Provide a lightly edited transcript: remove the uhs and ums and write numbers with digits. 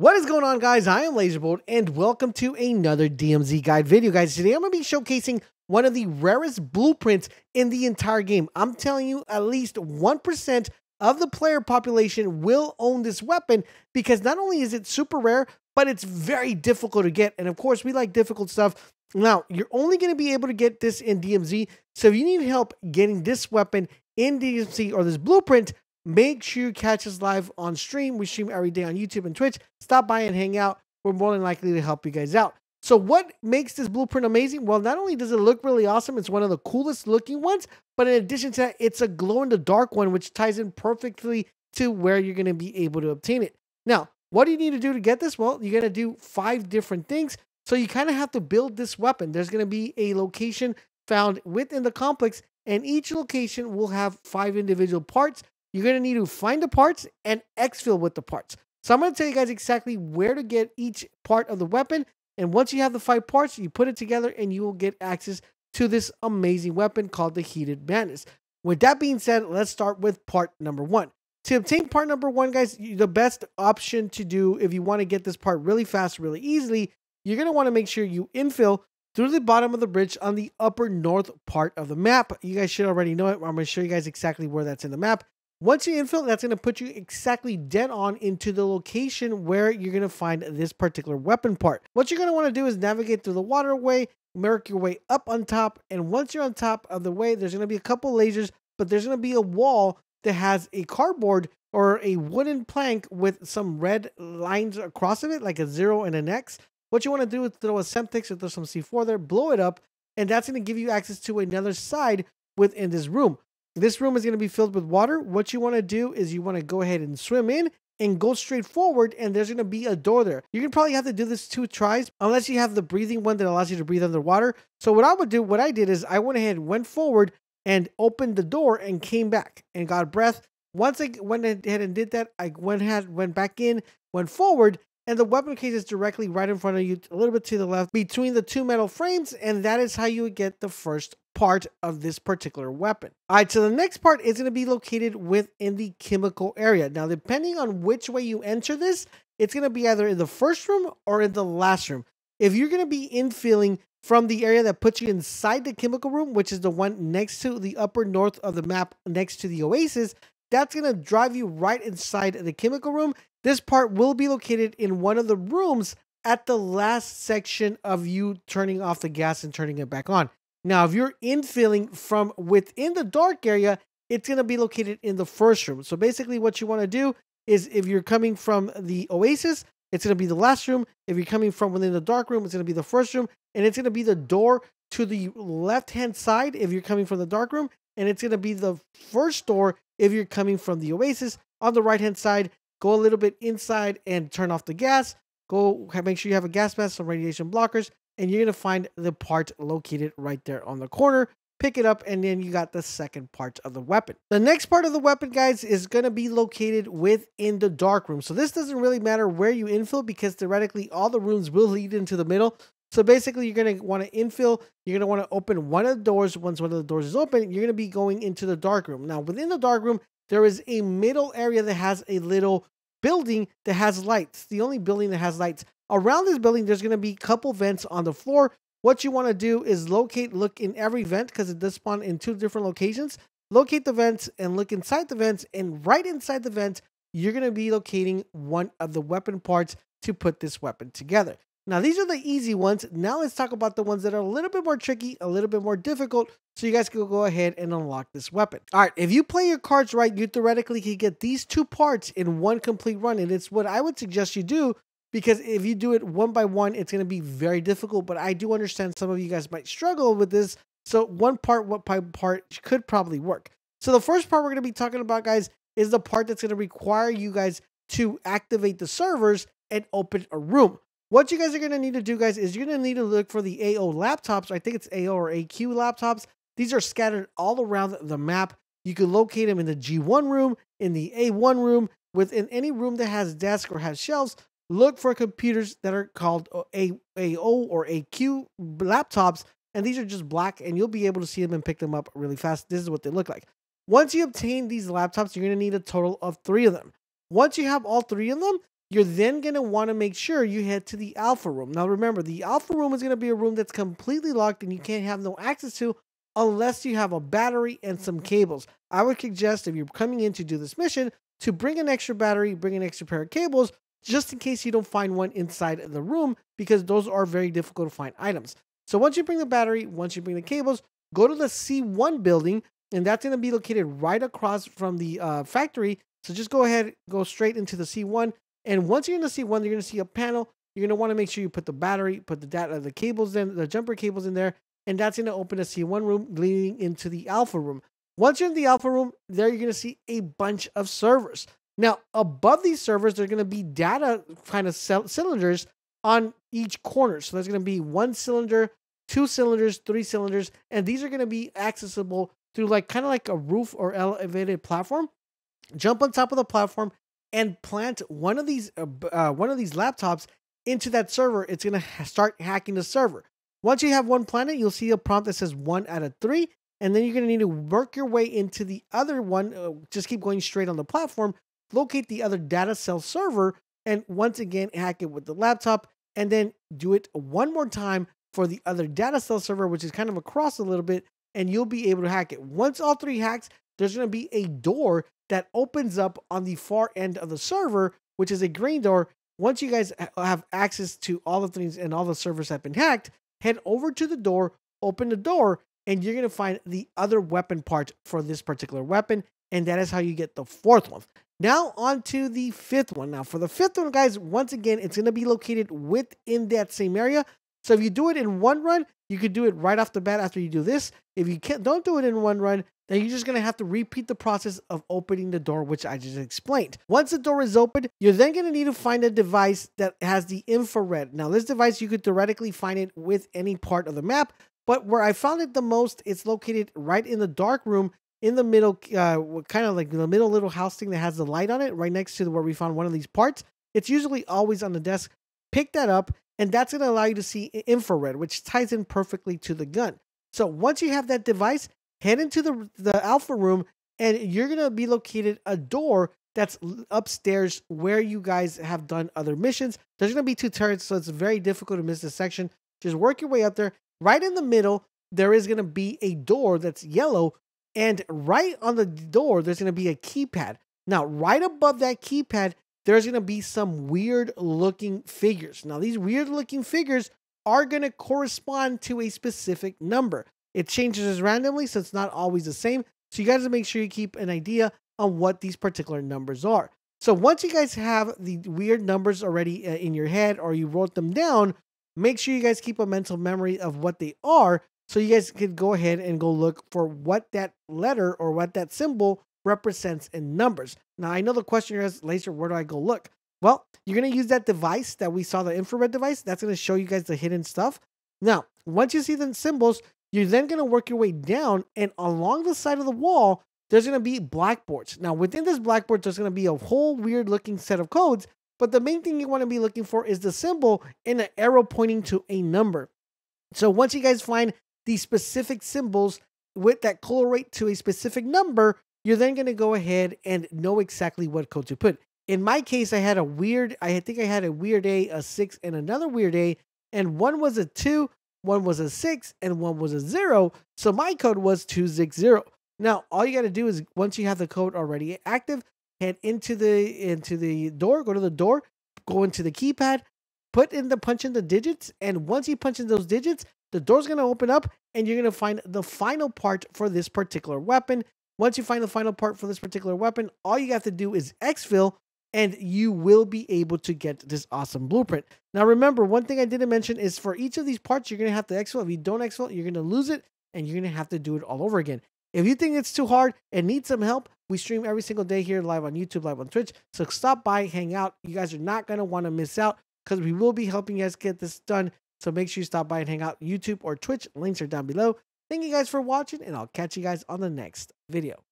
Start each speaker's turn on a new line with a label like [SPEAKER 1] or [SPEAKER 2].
[SPEAKER 1] What is going on, guys? I am LaserBolt, and welcome to another DMZ guide video, guys. Today I'm going to be showcasing one of the rarest blueprints in the entire game. I'm telling you, at least 1% of the player population will own this weapon because not only is it super rare, but it's very difficult to get. And of course, we like difficult stuff. Now, you're only going to be able to get this in DMZ. So if you need help getting this weapon in DMZ or this blueprint, make sure you catch us live on stream. We stream every day on YouTube and Twitch. Stop by and hang out. We're more than likely to help you guys out. So what makes this blueprint amazing? Well, not only does it look really awesome, it's one of the coolest looking ones, but in addition to that, it's a glow-in-the-dark one, which ties in perfectly to where you're going to be able to obtain it. Now, what do you need to do to get this? Well, you're going to do 5 different things. So you kind of have to build this weapon. There's going to be a location found within the complex, and each location will have 5 individual parts. You're going to need to find the parts and exfil with the parts. So I'm going to tell you guys exactly where to get each part of the weapon. And once you have the 5 parts, you put it together and you will get access to this amazing weapon called the Heated Madness. With that being said, let's start with part number 1. To obtain part number 1, guys, the best option to do if you want to get this part really fast, really easily, you're going to want to make sure you infill through the bottom of the bridge on the upper north part of the map. You guys should already know it. I'm going to show you guys exactly where that's in the map. Once you infill, that's going to put you exactly dead on into the location where you're going to find this particular weapon part. What you're going to want to do is navigate through the waterway, work your way up on top, and once you're on top of the way, there's going to be a couple lasers, but there's going to be a wall that has a cardboard or a wooden plank with some red lines across of it, like a 0 and an X. What you want to do is throw a Semtex or throw some C4 there, blow it up, and that's going to give you access to another side within this room. This room is going to be filled with water. What you want to do is you want to go ahead and swim in and go straight forward, and there's going to be a door there. You're going to probably have to do this 2 tries unless you have the breathing one that allows you to breathe underwater. So what I did is I went ahead and went forward and opened the door and came back and got breath. Once I went ahead and did that, I went back in, went forward, and the weapon case is directly right in front of you, a little bit to the left between the 2 metal frames, and that is how you would get the first part of this particular weapon. All right, so the next part is going to be located within the chemical area. Now, depending on which way you enter this, it's going to be either in the first room or in the last room. If you're going to be infilling from the area that puts you inside the chemical room, which is the one next to the upper north of the map next to the oasis, that's going to drive you right inside the chemical room. This part will be located in one of the rooms at the last section of you turning off the gas and turning it back on. Now, if you're infilling from within the dark area, it's going to be located in the first room. So basically what you want to do is if you're coming from the oasis, it's going to be the last room. If you're coming from within the dark room, it's going to be the first room. And it's going to be the door to the left-hand side if you're coming from the dark room. And it's going to be the first door if you're coming from the oasis. On the right-hand side, go a little bit inside and turn off the gas. Make sure you have a gas mask, some radiation blockers, and you're going to find the part located right there on the corner. Pick it up, and then you got the second part of the weapon. The next part of the weapon, guys, is going to be located within the dark room. So this doesn't really matter where you infill because theoretically all the rooms will lead into the middle. So basically you're going to want to infill. You're going to want to open one of the doors. Once one of the doors is open, you're going to be going into the dark room. Now, within the dark room, there is a middle area that has a little building that has lights. The only building that has lights. Around this building, there's going to be a couple vents on the floor. What you want to do is look in every vent because it does spawn in 2 different locations. Locate the vents and look inside the vents. And right inside the vents, you're going to be locating one of the weapon parts to put this weapon together. Now, these are the easy ones. Now let's talk about the ones that are a little bit more tricky, a little bit more difficult, so you guys can go ahead and unlock this weapon. All right, if you play your cards right, you theoretically can get these 2 parts in one complete run, and it's what I would suggest you do, because if you do it one by one, it's going to be very difficult, but I do understand some of you guys might struggle with this, so one part could probably work. So the first part we're going to be talking about, guys, is the part that's going to require you guys to activate the servers and open a room. What you guys are going to need to do, guys, is you're going to need to look for the AO laptops. I think it's AO or AQ laptops. These are scattered all around the map. You can locate them in the G1 room, in the A1 room, within any room that has desk or has shelves. Look for computers that are called AO or AQ laptops, and these are just black, and you'll be able to see them and pick them up really fast. This is what they look like. Once you obtain these laptops, you're going to need a total of 3 of them. Once you have all 3 of them, you're then going to want to make sure you head to the alpha room. Now remember, the alpha room is going to be a room that's completely locked and you can't have no access to unless you have a battery and some cables. I would suggest, if you're coming in to do this mission, to bring an extra battery, bring an extra pair of cables, just in case you don't find one inside the room, because those are very difficult to find items. So once you bring the battery, once you bring the cables, go to the C1 building, and that's going to be located right across from the factory. So just go ahead, go straight into the C1. And once you're in the C1, you're going to see a panel. You're going to want to make sure you put the battery, put the data, the cables in, the jumper cables in there, and that's going to open a C1 room leading into the alpha room. Once you're in the alpha room, there you're going to see a bunch of servers. Now, above these servers, there are going to be data kind of cylinders on each corner. So there's going to be 1 cylinder, 2 cylinders, 3 cylinders, and these are going to be accessible through kind of like a roof or elevated platform. Jump on top of the platform and plant one of these laptops into that server. It's going to start hacking the server. Once you have one planted, you'll see a prompt that says 1 out of 3, and then you're going to need to work your way into the other one. Just keep going straight on the platform, locate the other data cell server, and once again, hack it with the laptop, and then do it one more time for the other data cell server, which is kind of across a little bit, and you'll be able to hack it. Once all 3 hacks, there's going to be a door that opens up on the far end of the server, which is a green door. Once you guys have access to all the things and all the servers have been hacked, head over to the door, open the door, and you're going to find the other weapon part for this particular weapon, and that is how you get the 4th one. Now on to the 5th one. Now for the 5th one, guys, once again, it's going to be located within that same area. So if you do it in one run, you could do it right off the bat after you do this. If you don't do it in one run, then you're just going to have to repeat the process of opening the door, which I just explained. Once the door is opened, you're then going to need to find a device that has the infrared. Now this device, you could theoretically find it with any part of the map, but where I found it the most, it's located right in the dark room in the middle, kind of like the middle little house thing that has the light on it, right next to where we found one of these parts. It's usually always on the desk. Pick that up, and that's going to allow you to see infrared, which ties in perfectly to the gun. So once you have that device, head into the alpha room, and you're going to be located a door that's upstairs where you guys have done other missions. There's going to be 2 turrets, so it's very difficult to miss this section. Just work your way up there. Right in the middle, there is going to be a door that's yellow, and right on the door, there's going to be a keypad. Now, right above that keypad, there's going to be some weird-looking figures. Now, these weird-looking figures are going to correspond to a specific number. It changes randomly, so it's not always the same. So you guys have to make sure you keep an idea on what these particular numbers are. So once you guys have the weird numbers already in your head, or you wrote them down, make sure you guys keep a mental memory of what they are, so you guys can go ahead and go look for what that letter or what that symbol represents in numbers. Now, I know the question here is, Laser, where do I go look? Well, you're going to use that device that we saw, the infrared device. That's going to show you guys the hidden stuff. Now, once you see the symbols, you're then going to work your way down, and along the side of the wall, there's going to be blackboards. Now, within this blackboard, there's going to be a whole weird-looking set of codes, but the main thing you want to be looking for is the symbol and an arrow pointing to a number. So once you guys find these specific symbols with that correlate to a specific number, you're then going to go ahead and know exactly what code to put. In my case, I think I had a weird A, a 6, and another weird A, and one was a 2, one was a 6, and one was a 0. So my code was 260. Now, all you got to do is, once you have the code already active, head into the door, go to the door, go into the keypad, punch in the digits, and once you punch in those digits, the door's going to open up, and you're going to find the final part for this particular weapon. Once you find the final part for this particular weapon, all you have to do is exfil, and you will be able to get this awesome blueprint. Now, remember, one thing I didn't mention is for each of these parts, you're going to have to exfil. If you don't exfil, you're going to lose it, and you're going to have to do it all over again. If you think it's too hard and need some help, we stream every single day here, live on YouTube, live on Twitch. So stop by, hang out. You guys are not going to want to miss out, because we will be helping you guys get this done. So make sure you stop by and hang out YouTube or Twitch. Links are down below. Thank you guys for watching, and I'll catch you guys on the next video.